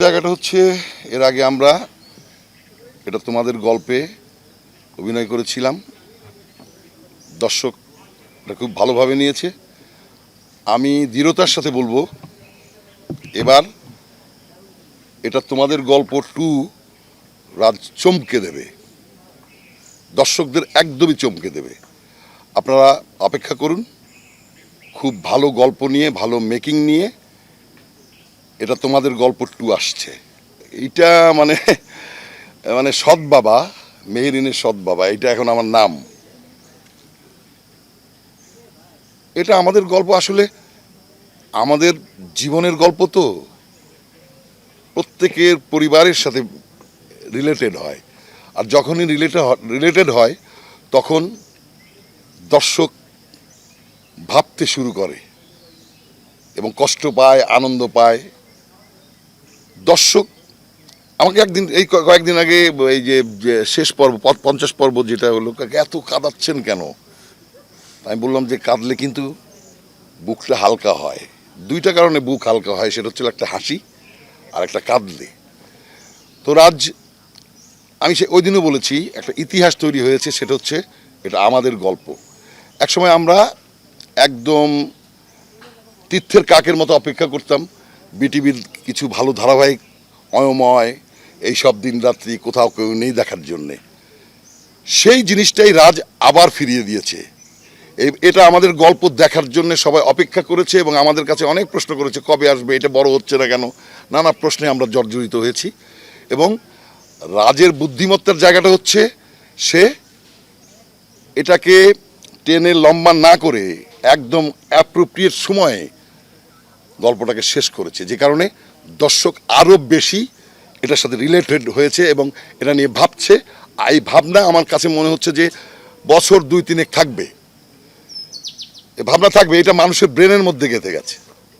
জায়গাটা হচ্ছে এর আগে আমরা এটা তোমাদের গল্পে অভিনয় করেছিলাম, দর্শক এটা খুব ভালোভাবে নিয়েছে। আমি দৃঢ়তার সাথে বলবো এবার এটা তোমাদের গল্প 2 রাজ চমকে দেবে, দর্শকদের একদমই চমকে দেবে। আপনারা অপেক্ষা করুন, খুব ভালো গল্প নিয়ে, ভালো মেকিং নিয়ে এটা তোমাদের গল্প 2 আসছে। এইটা মানে মানে সৎ বাবা, মেহেরিনের সৎ বাবা, এটা এখন আমার নাম। এটা আমাদের গল্প, আসলে আমাদের জীবনের গল্প তো প্রত্যেকের পরিবারের সাথে রিলেটেড হয়, আর যখনই রিলেটেড হয় তখন দর্শক ভাবতে শুরু করে এবং কষ্ট পায়, আনন্দ পায়। দর্শক আমাকে একদিন, এই কয়েকদিন আগে, এই যে শেষ পর্ব 50 পর্ব যেটা হলো, এত কাঁদাচ্ছেন কেন? আমি বললাম যে কাঁদলে কিন্তু বুকটা হালকা হয়। 2টা কারণে বুক হালকা হয়, সেটা হচ্ছে একটা হাসি আর একটা কাঁদলে। তো রাজ, আমি ওই দিনও বলেছি একটা ইতিহাস তৈরি হয়েছে, সেটা হচ্ছে এটা আমাদের গল্প। একসময় আমরা একদম তীর্থের কাকের মতো অপেক্ষা করতাম বিটিভির কিছু ভালো ধারাবাহিক, অয়ময়, এইসব দিন রাত্রি কোথাও কেউ নেই দেখার জন্যে। সেই জিনিসটাই রাজ আবার ফিরিয়ে দিয়েছে। এটা আমাদের গল্প দেখার জন্য সবাই অপেক্ষা করেছে এবং আমাদের কাছে অনেক প্রশ্ন করেছে, কবে আসবে, এটা বড় হচ্ছে না কেন? নানা প্রশ্নে আমরা জর্জরিত হয়েছি। এবং রাজের বুদ্ধিমত্তার জায়গাটা হচ্ছে সে এটাকে টেনে লম্বা না করে একদম অ্যাপ্রোপ্রিয়েট সময়ে গল্পটাকে শেষ করেছে, যে কারণে দর্শক আরও বেশি এটার সাথে রিলেটেড হয়েছে এবং এটা নিয়ে ভাবছে। এই ভাবনা আমার কাছে মনে হচ্ছে যে বছর 2-3 থাকবে, ভাবনা থাকবে, এটা মানুষের ব্রেনের মধ্যে গেঁথে গেছে।